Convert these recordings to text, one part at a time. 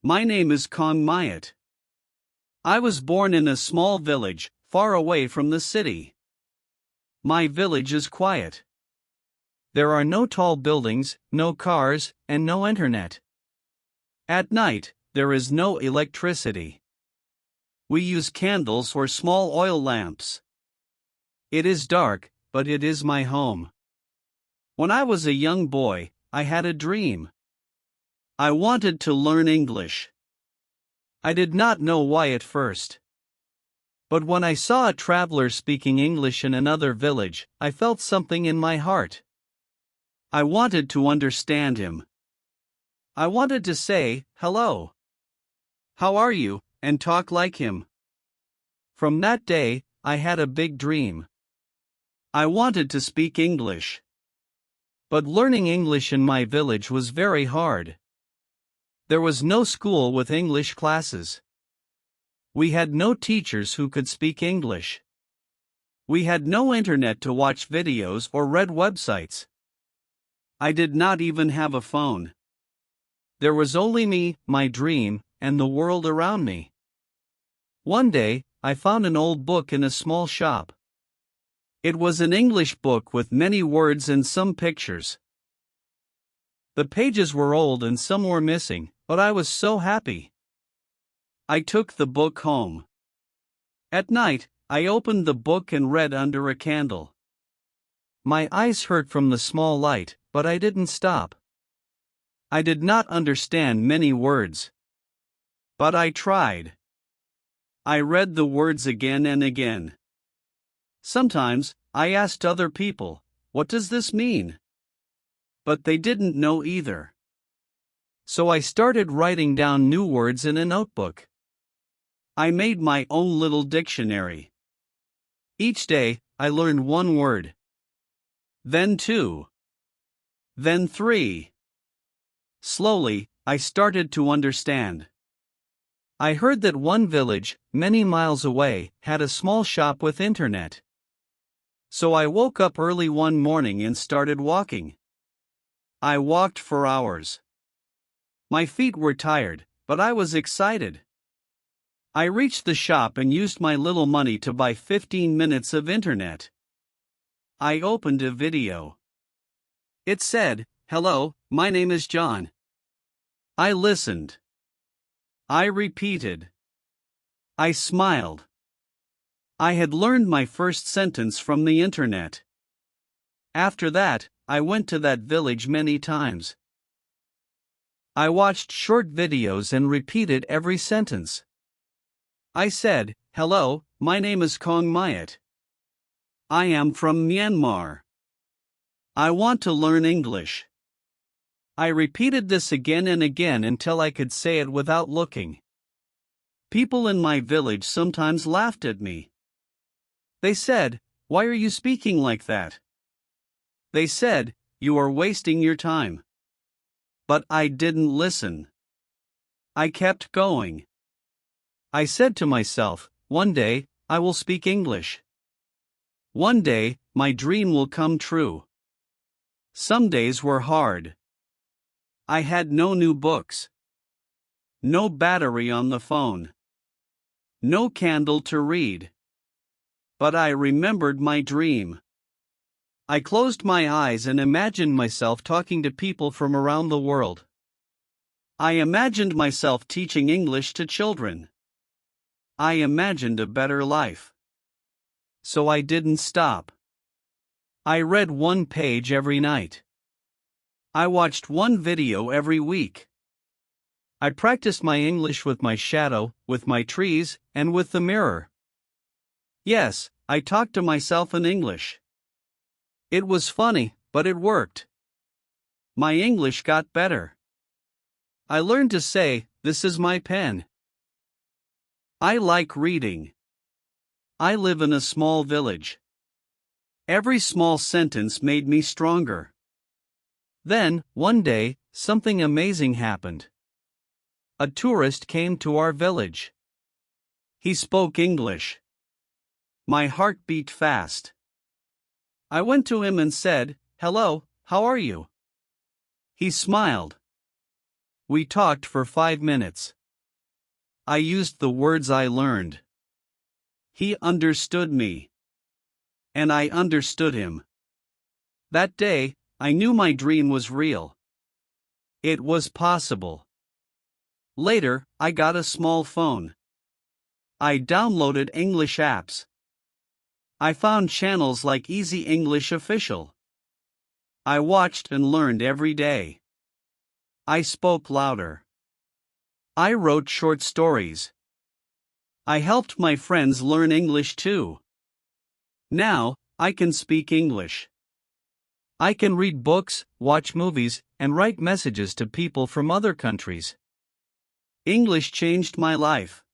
My name is Kong Mayat. I was born in a small village, far away from the city. My village is quiet. There are no tall buildings, no cars, and no internet. At night, there is no electricity. We use candles or small oil lamps. It is dark, but it is my home. When I was a young boy, I had a dream. I wanted to learn English. I did not know why at first. But when I saw a traveler speaking English in another village, I felt something in my heart. I wanted to understand him. I wanted to say, "Hello. How are you?" and talk like him. From that day, I had a big dream. I wanted to speak English. But learning English in my village was very hard. There was no school with English classes. We had no teachers who could speak English. We had no internet to watch videos or read websites. I did not even have a phone. There was only me, my dream, and the world around me. One day, I found an old book in a small shop. It was an English book with many words and some pictures. The pages were old and some were missing, but I was so happy. I took the book home. At night, I opened the book and read under a candle. My eyes hurt from the small light, but I didn't stop. I did not understand many words. But I tried. I read the words again and again. Sometimes, I asked other people, "What does this mean?" But they didn't know either. So I started writing down new words in a notebook. I made my own little dictionary. Each day, I learned one word. Then two. Then three. Slowly, I started to understand. I heard that one village, many miles away, had a small shop with internet. So I woke up early one morning and started walking. I walked for hours. My feet were tired, but I was excited. I reached the shop and used my little money to buy 15 minutes of internet. I opened a video. It said, "Hello, my name is John." I listened. I repeated. I smiled. I had learned my first sentence from the internet. After that, I went to that village many times. I watched short videos and repeated every sentence. I said, "Hello, my name is Kong Mayat. I am from Myanmar. I want to learn English." I repeated this again and again until I could say it without looking. People in my village sometimes laughed at me. They said, "Why are you speaking like that?" They said, "You are wasting your time." But I didn't listen. I kept going. I said to myself, "One day, I will speak English. One day, my dream will come true." Some days were hard. I had no new books. No battery on the phone. No candle to read. But I remembered my dream. I closed my eyes and imagined myself talking to people from around the world. I imagined myself teaching English to children. I imagined a better life. So I didn't stop. I read one page every night. I watched one video every week. I practiced my English with my shadow, with my trees, and with the mirror. Yes, I talked to myself in English. It was funny, but it worked. My English got better. I learned to say, "This is my pen." I like reading. I live in a small village. Every small sentence made me stronger. Then, one day, something amazing happened. A tourist came to our village. He spoke English. My heart beat fast. I went to him and said, "Hello, how are you?" He smiled. We talked for 5 minutes. I used the words I learned. He understood me. And I understood him. That day, I knew my dream was real. It was possible. Later, I got a small phone. I downloaded English apps. I found channels like Easy English Official. I watched and learned every day. I spoke louder. I wrote short stories. I helped my friends learn English too. Now, I can speak English. I can read books, watch movies, and write messages to people from other countries. English changed my life.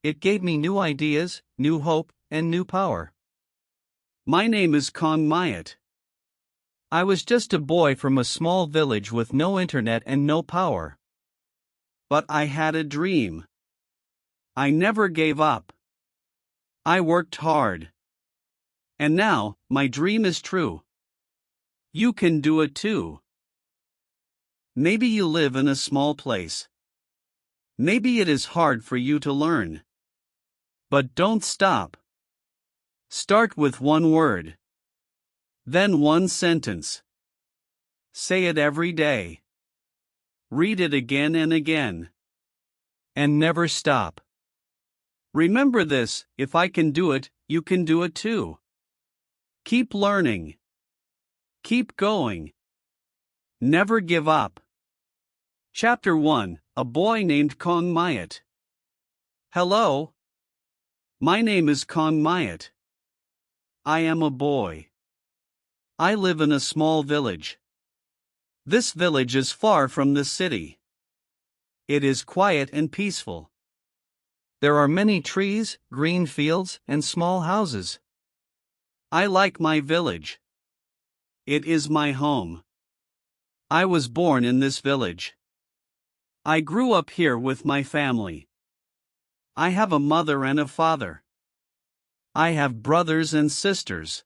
It gave me new ideas, new hope, and new power. My name is Kong Mayat. I was just a boy from a small village with no internet and no power. But I had a dream. I never gave up. I worked hard. And now, my dream is true. You can do it too. Maybe you live in a small place. Maybe it is hard for you to learn. But don't stop. Start with one word. Then one sentence. Say it every day. Read it again and again. And never stop. Remember this: if I can do it, you can do it too. Keep learning. Keep going. Never give up. Chapter 1: A Boy Named Kong Mayat. Hello. My name is Kong Mayat. I am a boy. I live in a small village. This village is far from the city. It is quiet and peaceful. There are many trees, green fields, and small houses. I like my village. It is my home. I was born in this village. I grew up here with my family. I have a mother and a father. I have brothers and sisters.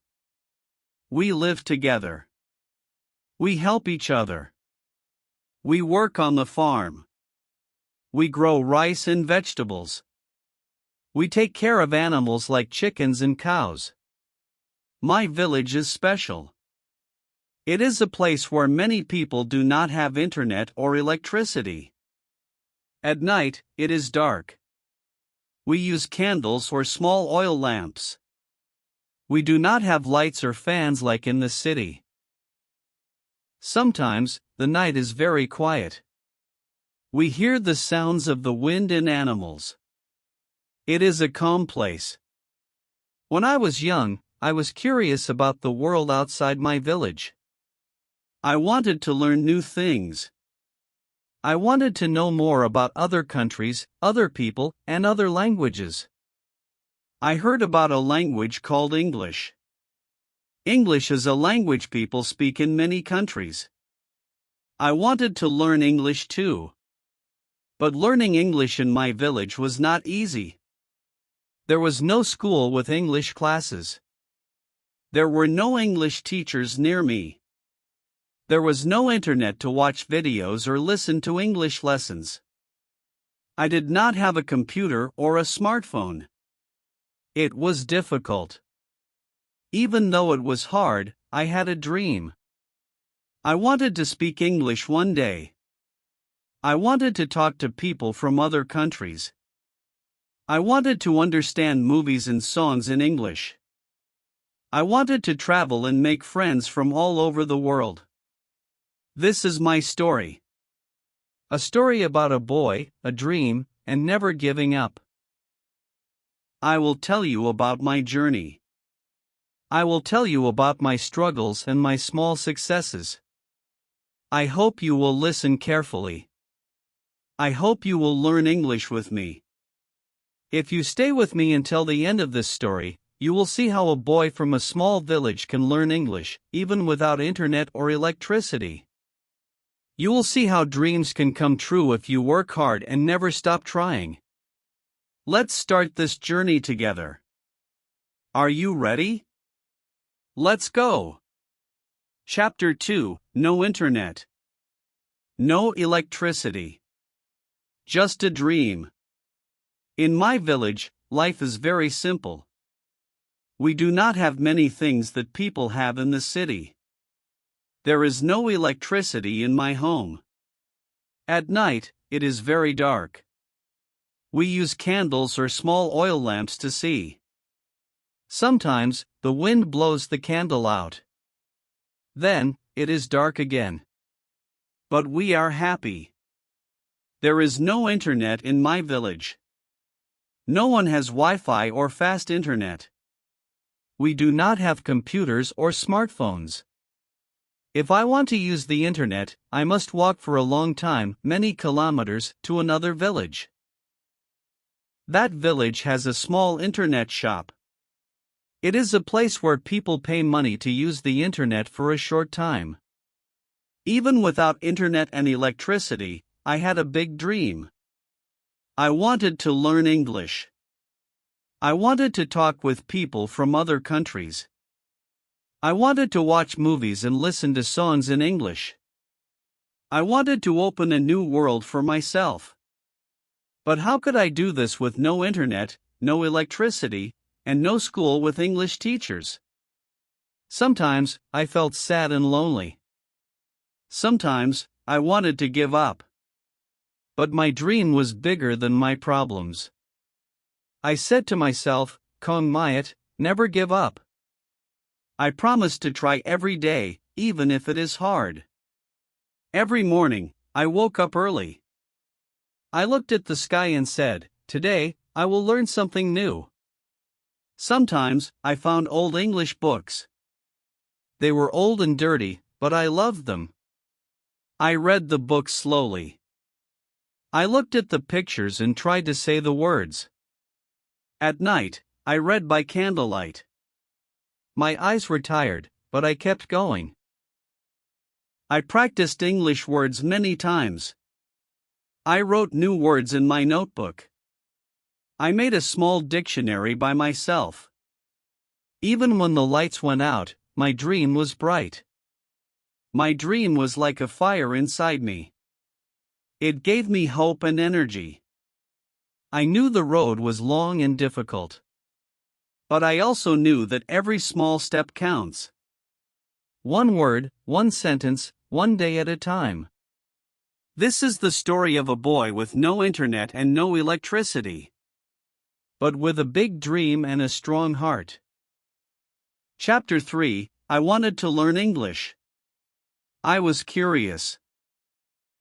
We live together. We help each other. We work on the farm. We grow rice and vegetables. We take care of animals like chickens and cows. My village is special. It is a place where many people do not have internet or electricity. At night, it is dark. We use candles or small oil lamps. We do not have lights or fans like in the city. Sometimes, the night is very quiet. We hear the sounds of the wind and animals. It is a calm place. When I was young, I was curious about the world outside my village. I wanted to learn new things. I wanted to know more about other countries, other people, and other languages. I heard about a language called English. English is a language people speak in many countries. I wanted to learn English too. But learning English in my village was not easy. There was no school with English classes. There were no English teachers near me. There was no internet to watch videos or listen to English lessons. I did not have a computer or a smartphone. It was difficult. Even though it was hard, I had a dream. I wanted to speak English one day. I wanted to talk to people from other countries. I wanted to understand movies and songs in English. I wanted to travel and make friends from all over the world. This is my story. A story about a boy, a dream, and never giving up. I will tell you about my journey. I will tell you about my struggles and my small successes. I hope you will listen carefully. I hope you will learn English with me. If you stay with me until the end of this story, you will see how a boy from a small village can learn English, even without internet or electricity. You will see how dreams can come true if you work hard and never stop trying. Let's start this journey together. Are you ready? Let's go. Chapter 2: No Internet. No electricity. Just a dream. In my village, life is very simple. We do not have many things that people have in the city. There is no electricity in my home. At night, it is very dark. We use candles or small oil lamps to see. Sometimes, the wind blows the candle out. Then, it is dark again. But we are happy. There is no internet in my village. No one has Wi-Fi or fast internet. We do not have computers or smartphones. If I want to use the internet, I must walk for a long time, many kilometers, to another village. That village has a small internet shop. It is a place where people pay money to use the internet for a short time. Even without internet and electricity, I had a big dream. I wanted to learn English. I wanted to talk with people from other countries. I wanted to watch movies and listen to songs in English. I wanted to open a new world for myself. But how could I do this with no internet, no electricity, and no school with English teachers? Sometimes, I felt sad and lonely. Sometimes, I wanted to give up. But my dream was bigger than my problems. I said to myself, Kong Mayat, never give up. I promised to try every day, even if it is hard. Every morning, I woke up early. I looked at the sky and said, today, I will learn something new. Sometimes, I found old English books. They were old and dirty, but I loved them. I read the books slowly. I looked at the pictures and tried to say the words. At night, I read by candlelight. My eyes were tired, but I kept going. I practiced English words many times. I wrote new words in my notebook. I made a small dictionary by myself. Even when the lights went out, my dream was bright. My dream was like a fire inside me. It gave me hope and energy. I knew the road was long and difficult. But I also knew that every small step counts. One word, one sentence, one day at a time. This is the story of a boy with no internet and no electricity, but with a big dream and a strong heart. Chapter 3, I wanted to learn English. I was curious.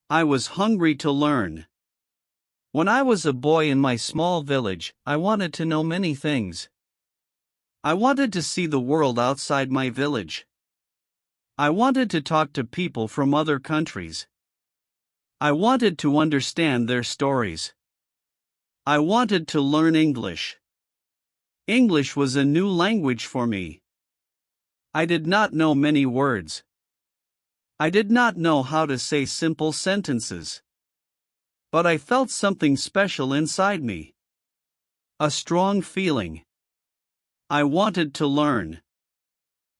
I was hungry to learn. When I was a boy in my small village, I wanted to know many things. I wanted to see the world outside my village. I wanted to talk to people from other countries. I wanted to understand their stories. I wanted to learn English. English was a new language for me. I did not know many words. I did not know how to say simple sentences. But I felt something special inside me. A strong feeling. I wanted to learn.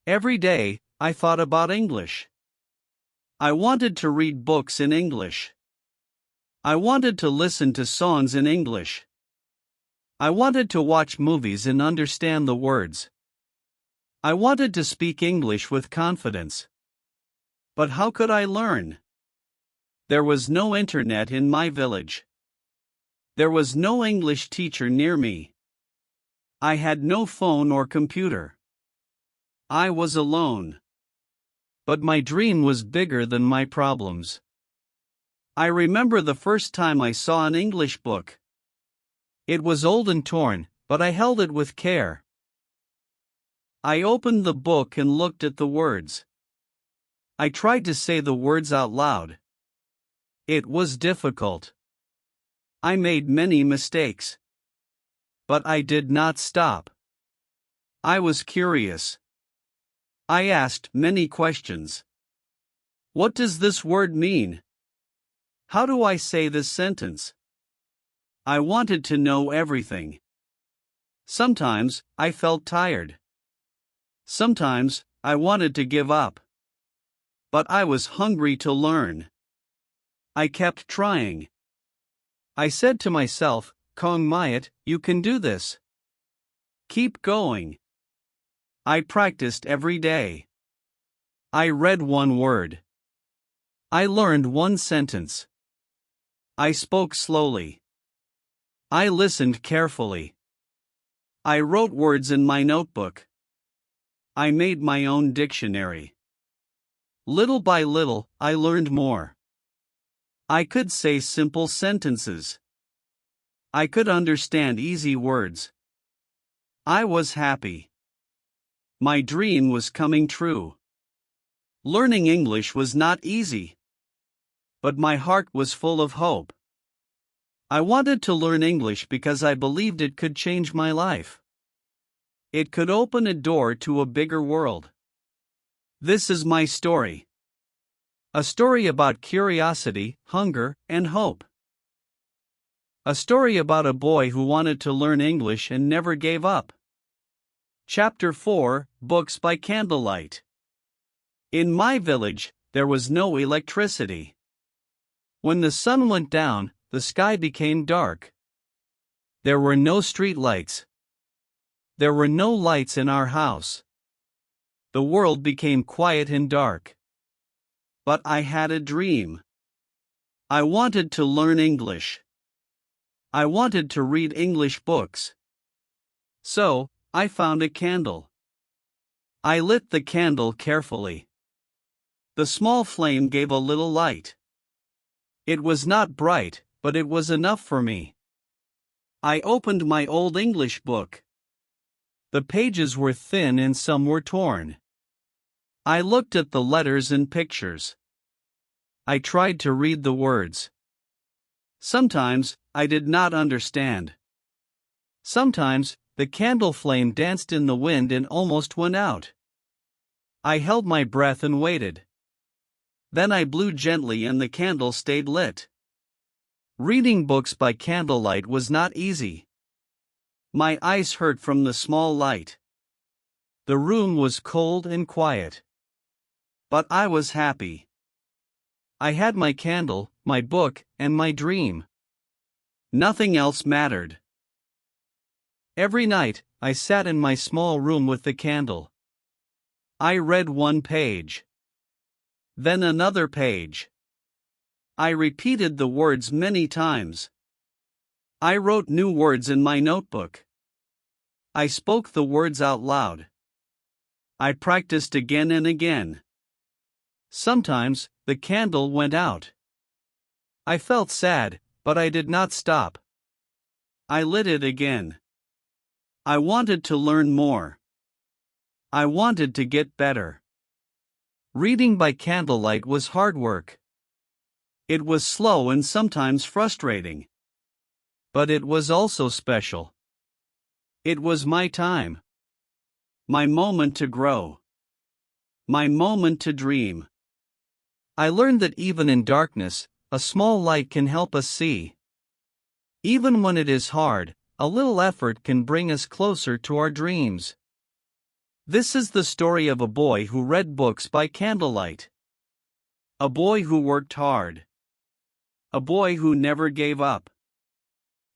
Every day, I thought about English. I wanted to read books in English. I wanted to listen to songs in English. I wanted to watch movies and understand the words. I wanted to speak English with confidence. But how could I learn? There was no internet in my village. There was no English teacher near me. I had no phone or computer. I was alone. But my dream was bigger than my problems. I remember the first time I saw an English book. It was old and torn, but I held it with care. I opened the book and looked at the words. I tried to say the words out loud. It was difficult. I made many mistakes. But I did not stop. I was curious. I asked many questions. What does this word mean? How do I say this sentence? I wanted to know everything. Sometimes, I felt tired. Sometimes, I wanted to give up. But I was hungry to learn. I kept trying. I said to myself, Kong Mayat, you can do this. Keep going. I practiced every day. I read one word. I learned one sentence. I spoke slowly. I listened carefully. I wrote words in my notebook. I made my own dictionary. Little by little, I learned more. I could say simple sentences. I could understand easy words. I was happy. My dream was coming true. Learning English was not easy. But my heart was full of hope. I wanted to learn English because I believed it could change my life. It could open a door to a bigger world. This is my story. A story about curiosity, hunger, and hope. A story about a boy who wanted to learn English and never gave up. Chapter 4, Books by Candlelight. In my village, there was no electricity. When the sun went down, the sky became dark. There were no street lights. There were no lights in our house. The world became quiet and dark. But I had a dream. I wanted to learn English. I wanted to read English books. So, I found a candle. I lit the candle carefully. The small flame gave a little light. It was not bright, but it was enough for me. I opened my old English book. The pages were thin and some were torn. I looked at the letters and pictures. I tried to read the words. Sometimes, I did not understand. Sometimes, the candle flame danced in the wind and almost went out. I held my breath and waited. Then I blew gently and the candle stayed lit. Reading books by candlelight was not easy. My eyes hurt from the small light. The room was cold and quiet. But I was happy. I had my candle, my book, and my dream. Nothing else mattered. Every night, I sat in my small room with the candle. I read one page. Then another page. I repeated the words many times. I wrote new words in my notebook. I spoke the words out loud. I practiced again and again. Sometimes, the candle went out. I felt sad, but I did not stop. I lit it again. I wanted to learn more. I wanted to get better. Reading by candlelight was hard work. It was slow and sometimes frustrating. But it was also special. It was my time. My moment to grow. My moment to dream. I learned that even in darkness, a small light can help us see. Even when it is hard, a little effort can bring us closer to our dreams. This is the story of a boy who read books by candlelight. A boy who worked hard. A boy who never gave up.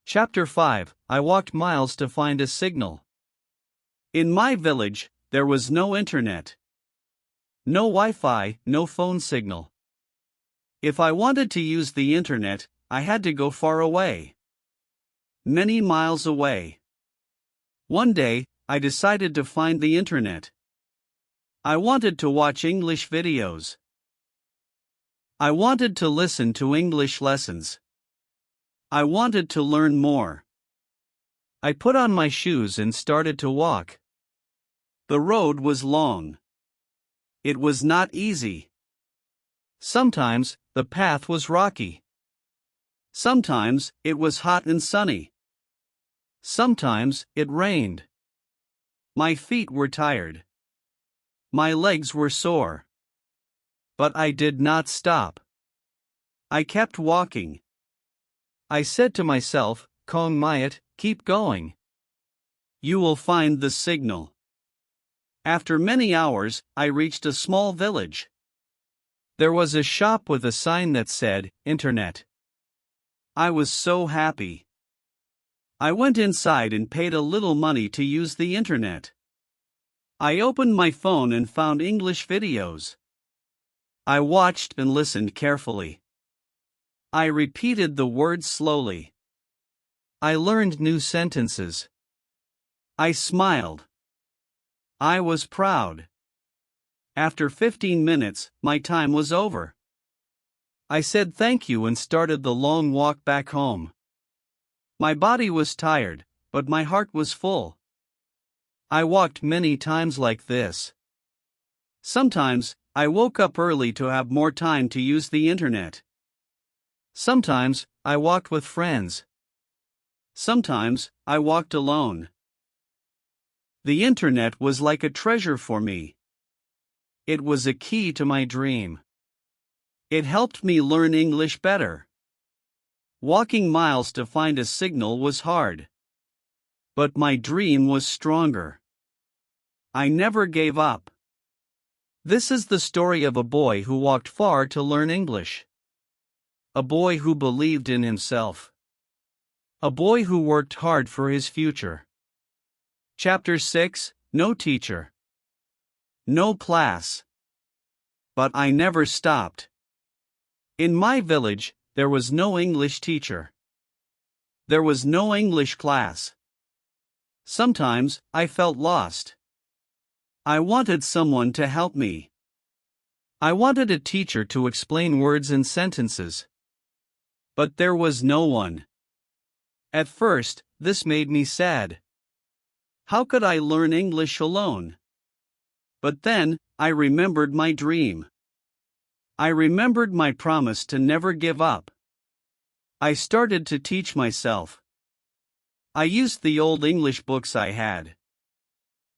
Chapter 5, I walked miles to find a signal. In my village, there was no internet. No Wi-Fi, no phone signal. If I wanted to use the internet, I had to go far away. Many miles away. One day, I decided to find the internet. I wanted to watch English videos. I wanted to listen to English lessons. I wanted to learn more. I put on my shoes and started to walk. The road was long. It was not easy. Sometimes, the path was rocky. Sometimes, it was hot and sunny. Sometimes, it rained. My feet were tired. My legs were sore. But I did not stop. I kept walking. I said to myself, Kong Mayat, keep going. You will find the signal. After many hours, I reached a small village. There was a shop with a sign that said, Internet. I was so happy. I went inside and paid a little money to use the internet. I opened my phone and found English videos. I watched and listened carefully. I repeated the words slowly. I learned new sentences. I smiled. I was proud. After 15 minutes, my time was over. I said thank you and started the long walk back home. My body was tired, but my heart was full. I walked many times like this. Sometimes, I woke up early to have more time to use the internet. Sometimes, I walked with friends. Sometimes, I walked alone. The internet was like a treasure for me. It was a key to my dream. It helped me learn English better. Walking miles to find a signal was hard. But my dream was stronger. I never gave up. This is the story of a boy who walked far to learn English. A boy who believed in himself. A boy who worked hard for his future. Chapter 6: No teacher. No class. But I never stopped. In my village, there was no English teacher. There was no English class. Sometimes, I felt lost. I wanted someone to help me. I wanted a teacher to explain words and sentences. But there was no one. At first, this made me sad. How could I learn English alone? But then, I remembered my dream. I remembered my promise to never give up. I started to teach myself. I used the old English books I had.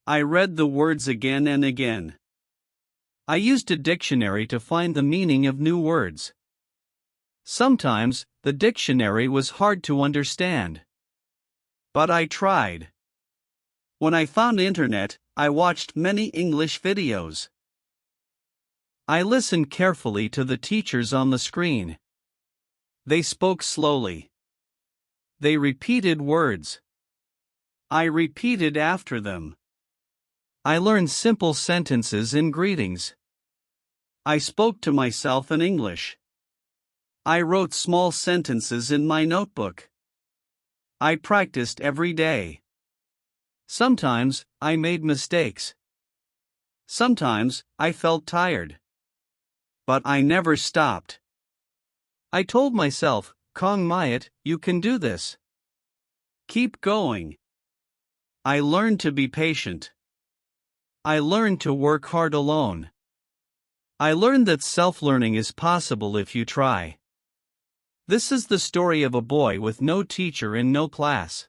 I read the words again and again. I used a dictionary to find the meaning of new words. Sometimes, the dictionary was hard to understand. But I tried. When I found internet, I watched many English videos. I listened carefully to the teachers on the screen. They spoke slowly. They repeated words. I repeated after them. I learned simple sentences and greetings. I spoke to myself in English. I wrote small sentences in my notebook. I practiced every day. Sometimes, I made mistakes. Sometimes, I felt tired. But I never stopped. I told myself, Kong Mayat, you can do this. Keep going. I learned to be patient. I learned to work hard alone. I learned that self-learning is possible if you try. This is the story of a boy with no teacher and no class.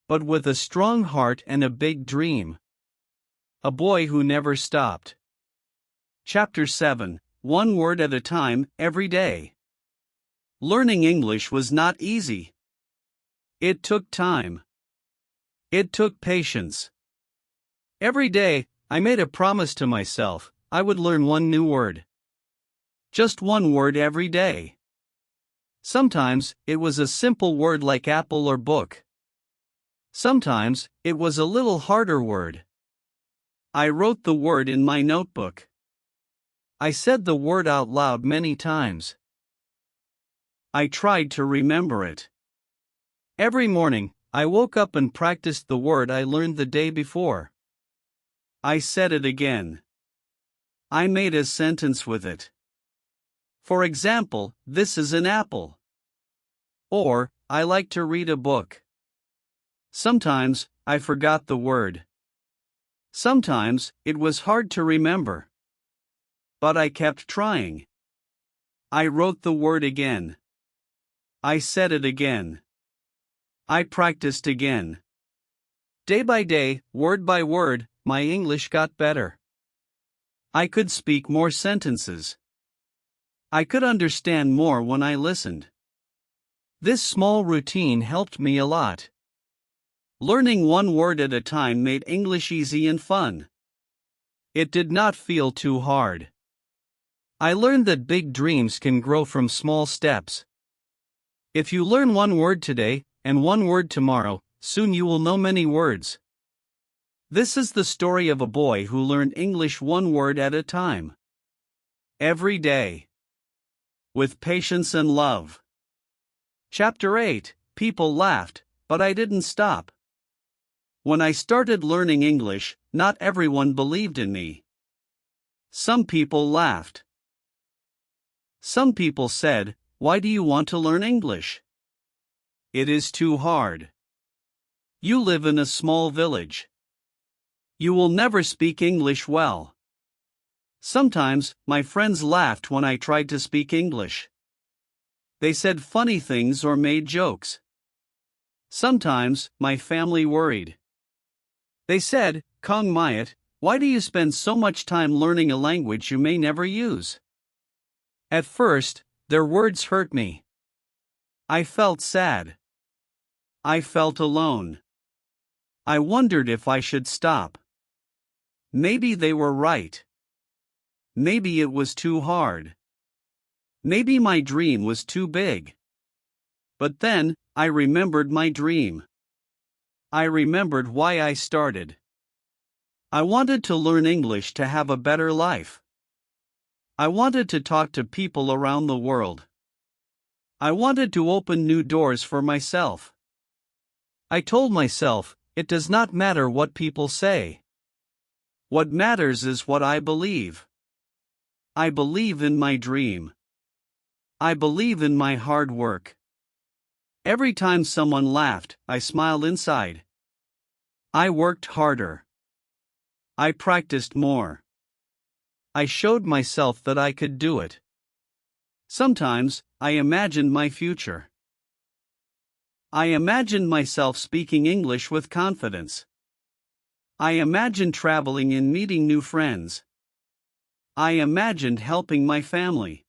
But with a strong heart and a big dream. A boy who never stopped. Chapter 7: One word at a time, every day. Learning English was not easy. It took time. It took patience. Every day, I made a promise to myself, I would learn one new word. Just one word every day. Sometimes, it was a simple word like apple or book. Sometimes, it was a little harder word. I wrote the word in my notebook. I said the word out loud many times. I tried to remember it. Every morning, I woke up and practiced the word I learned the day before. I said it again. I made a sentence with it. For example, this is an apple. Or, I like to read a book. Sometimes, I forgot the word. Sometimes, it was hard to remember. But I kept trying. I wrote the word again. I said it again. I practiced again. Day by day, word by word, my English got better. I could speak more sentences. I could understand more when I listened. This small routine helped me a lot. Learning one word at a time made English easy and fun. It did not feel too hard. I learned that big dreams can grow from small steps. If you learn one word today, and one word tomorrow, soon you will know many words. This is the story of a boy who learned English one word at a time. Every day. With patience and love. Chapter 8. People laughed, but I didn't stop. When I started learning English, not everyone believed in me. Some people laughed. Some people said, "Why do you want to learn English? It is too hard. You live in a small village. You will never speak English well." Sometimes, my friends laughed when I tried to speak English. They said funny things or made jokes. Sometimes, my family worried. They said, "Kong Mayat, why do you spend so much time learning a language you may never use?" At first, their words hurt me. I felt sad. I felt alone. I wondered if I should stop. Maybe they were right. Maybe it was too hard. Maybe my dream was too big. But then, I remembered my dream. I remembered why I started. I wanted to learn English to have a better life. I wanted to talk to people around the world. I wanted to open new doors for myself. I told myself, it does not matter what people say. What matters is what I believe. I believe in my dream. I believe in my hard work. Every time someone laughed, I smiled inside. I worked harder. I practiced more. I showed myself that I could do it. Sometimes, I imagined my future. I imagined myself speaking English with confidence. I imagined traveling and meeting new friends. I imagined helping my family.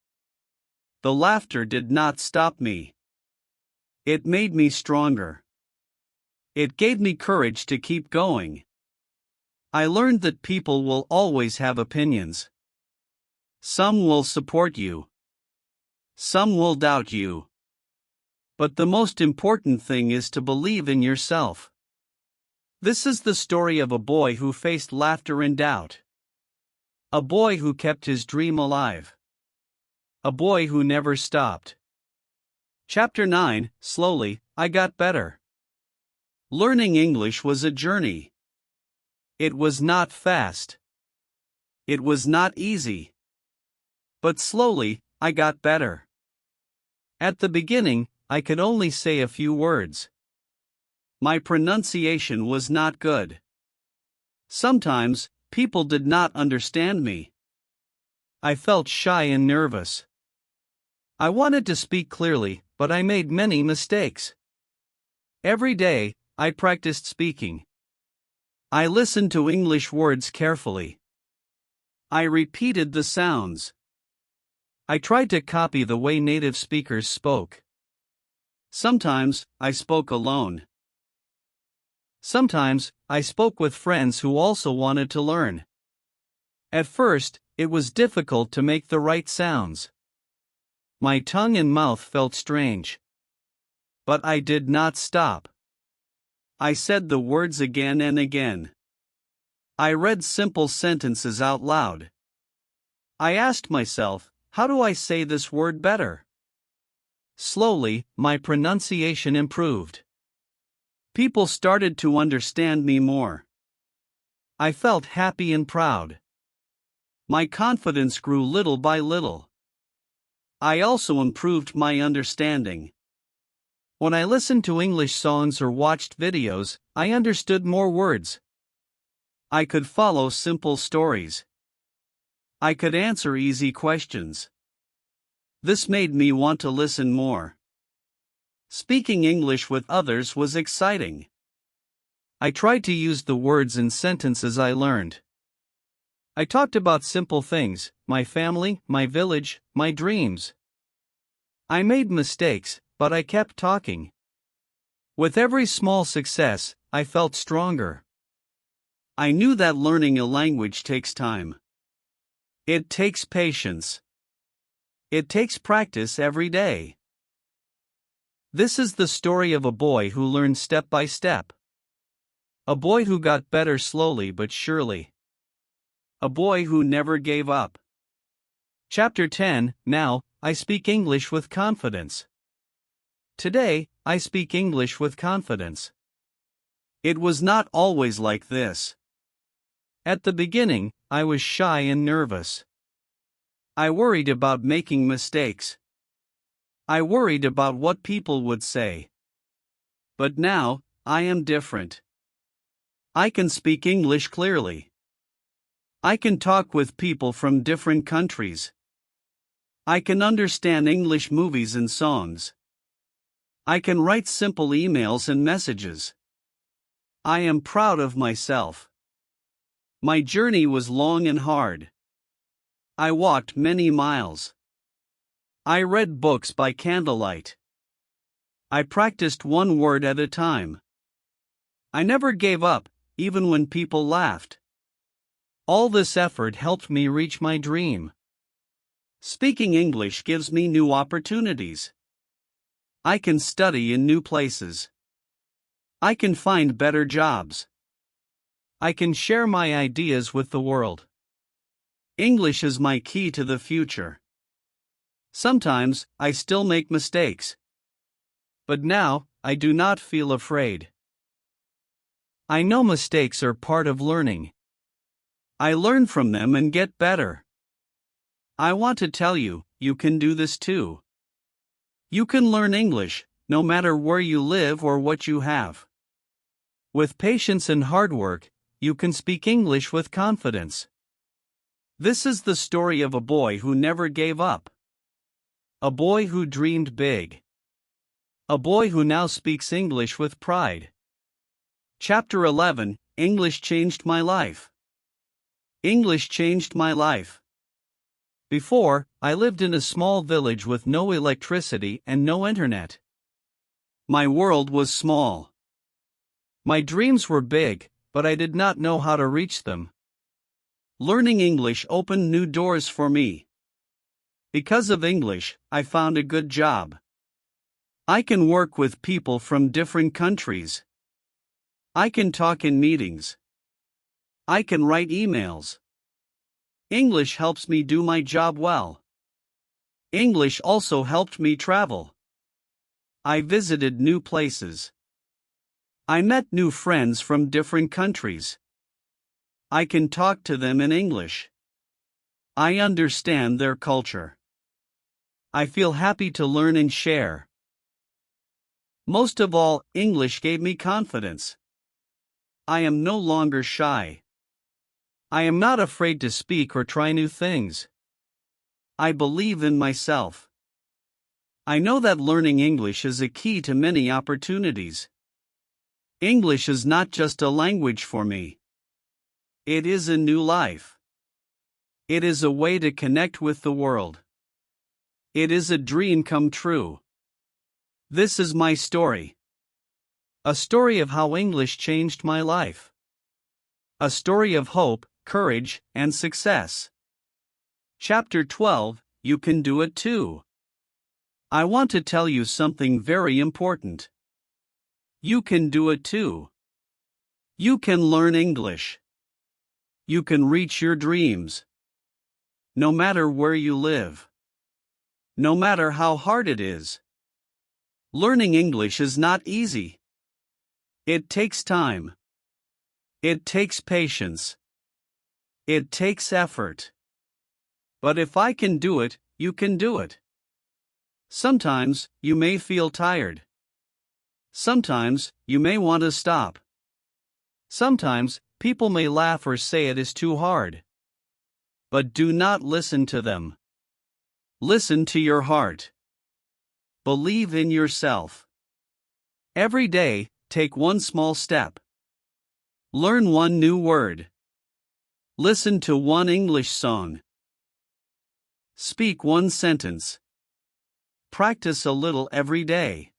The laughter did not stop me. It made me stronger. It gave me courage to keep going. I learned that people will always have opinions. Some will support you. Some will doubt you. But the most important thing is to believe in yourself. This is the story of a boy who faced laughter and doubt. A boy who kept his dream alive. A boy who never stopped. Chapter 9. Slowly, I got better. Learning English was a journey. It was not fast. It was not easy. But slowly, I got better. At the beginning, I could only say a few words. My pronunciation was not good. Sometimes, people did not understand me. I felt shy and nervous. I wanted to speak clearly, but I made many mistakes. Every day, I practiced speaking. I listened to English words carefully. I repeated the sounds. I tried to copy the way native speakers spoke. Sometimes, I spoke alone. Sometimes, I spoke with friends who also wanted to learn. At first, it was difficult to make the right sounds. My tongue and mouth felt strange. But I did not stop. I said the words again and again. I read simple sentences out loud. I asked myself, how do I say this word better? Slowly, my pronunciation improved. People started to understand me more. I felt happy and proud. My confidence grew little by little. I also improved my understanding. When I listened to English songs or watched videos, I understood more words. I could follow simple stories. I could answer easy questions. This made me want to listen more. Speaking English with others was exciting. I tried to use the words and sentences I learned. I talked about simple things, my family, my village, my dreams. I made mistakes, but I kept talking. With every small success, I felt stronger. I knew that learning a language takes time. It takes patience. It takes practice every day. This is the story of a boy who learned step by step. A boy who got better slowly but surely. A boy who never gave up. Chapter 10. Now, I speak English with confidence. Today, I speak English with confidence. It was not always like this. At the beginning, I was shy and nervous. I worried about making mistakes. I worried about what people would say. But now, I am different. I can speak English clearly. I can talk with people from different countries. I can understand English movies and songs. I can write simple emails and messages. I am proud of myself. My journey was long and hard. I walked many miles. I read books by candlelight. I practiced one word at a time. I never gave up, even when people laughed. All this effort helped me reach my dream. Speaking English gives me new opportunities. I can study in new places. I can find better jobs. I can share my ideas with the world. English is my key to the future. Sometimes, I still make mistakes. But now, I do not feel afraid. I know mistakes are part of learning. I learn from them and get better. I want to tell you, you can do this too. You can learn English, no matter where you live or what you have. With patience and hard work, you can speak English with confidence. This is the story of a boy who never gave up. A boy who dreamed big. A boy who now speaks English with pride. Chapter 11. English changed my life. English changed my life. Before, I lived in a small village with no electricity and no internet. My world was small. My dreams were big, but I did not know how to reach them. Learning English opened new doors for me. Because of English, I found a good job. I can work with people from different countries. I can talk in meetings. I can write emails. English helps me do my job well. English also helped me travel. I visited new places. I met new friends from different countries. I can talk to them in English. I understand their culture. I feel happy to learn and share. Most of all, English gave me confidence. I am no longer shy. I am not afraid to speak or try new things. I believe in myself. I know that learning English is a key to many opportunities. English is not just a language for me. It is a new life. It is a way to connect with the world. It is a dream come true. This is my story. A story of how English changed my life. A story of hope, courage, and success. Chapter 12. You can do it too. I want to tell you something very important. You can do it too. You can learn English. You can reach your dreams. No matter where you live. No matter how hard it is. Learning English is not easy. It takes time. It takes patience. It takes effort. But if I can do it, you can do it. Sometimes, you may feel tired. Sometimes, you may want to stop. Sometimes, people may laugh or say it is too hard. But do not listen to them. Listen to your heart. Believe in yourself. Every day, take one small step. Learn one new word. Listen to one English song. Speak one sentence. Practice a little every day.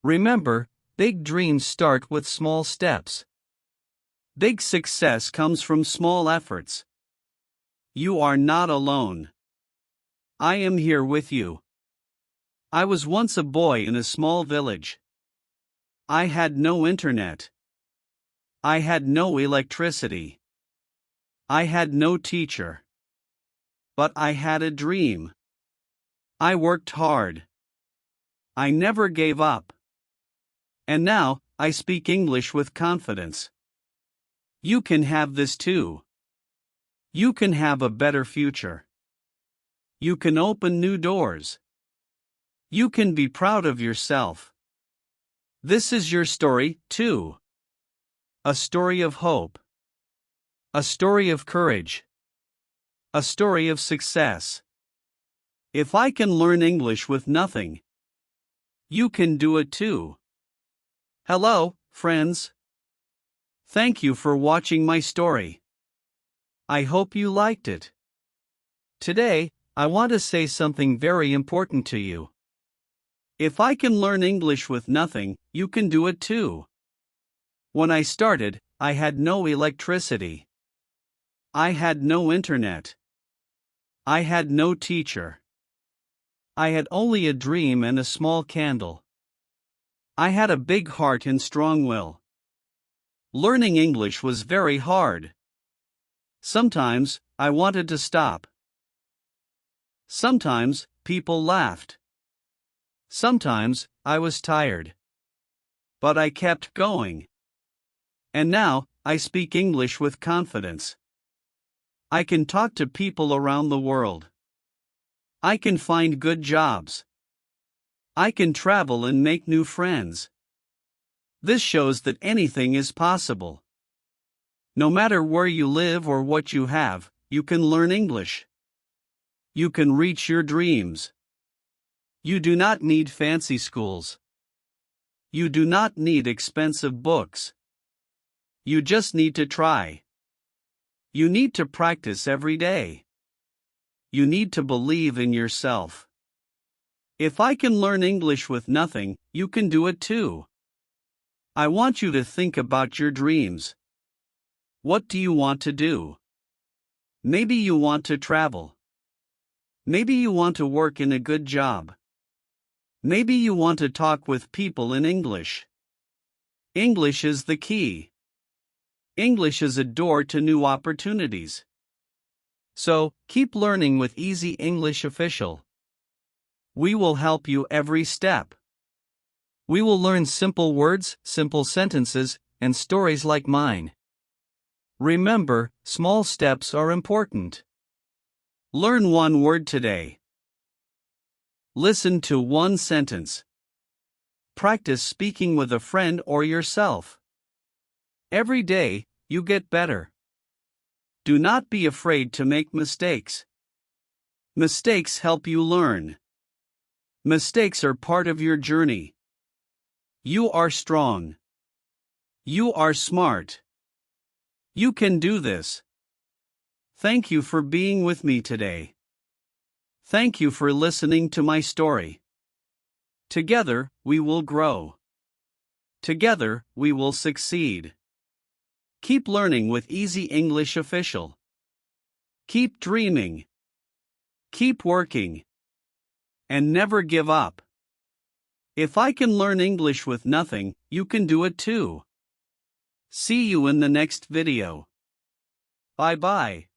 Remember, big dreams start with small steps. Big success comes from small efforts. You are not alone. I am here with you. I was once a boy in a small village. I had no internet. I had no electricity. I had no teacher. But I had a dream. I worked hard. I never gave up. And now, I speak English with confidence. You can have this too. You can have a better future. You can open new doors. You can be proud of yourself. This is your story, too. A story of hope. A story of courage. A story of success. If I can learn English with nothing, you can do it too. Hello, friends. Thank you for watching my story. I hope you liked it. Today, I want to say something very important to you. If I can learn English with nothing, you can do it too. When I started, I had no electricity. I had no internet. I had no teacher. I had only a dream and a small candle. I had a big heart and strong will. Learning English was very hard. Sometimes, I wanted to stop. Sometimes, people laughed. Sometimes, I was tired. But I kept going. And now, I speak English with confidence. I can talk to people around the world. I can find good jobs. I can travel and make new friends. This shows that anything is possible. No matter where you live or what you have, you can learn English. You can reach your dreams. You do not need fancy schools. You do not need expensive books. You just need to try. You need to practice every day. You need to believe in yourself. If I can learn English with nothing, you can do it too. I want you to think about your dreams. What do you want to do? Maybe you want to travel. Maybe you want to work in a good job. Maybe you want to talk with people in English. English is the key. English is a door to new opportunities. So, keep learning with Easy English Official. We will help you every step. We will learn simple words, simple sentences, and stories like mine. Remember, small steps are important. Learn one word today. Listen to one sentence. Practice speaking with a friend or yourself. Every day, you get better. Do not be afraid to make mistakes. Mistakes help you learn. Mistakes are part of your journey. You are strong. You are smart. You can do this. Thank you for being with me today. Thank you for listening to my story. Together, we will grow. Together, we will succeed. Keep learning with Easy English Official. Keep dreaming. Keep working. And never give up. If I can learn English with nothing, you can do it too. See you in the next video. Bye-bye.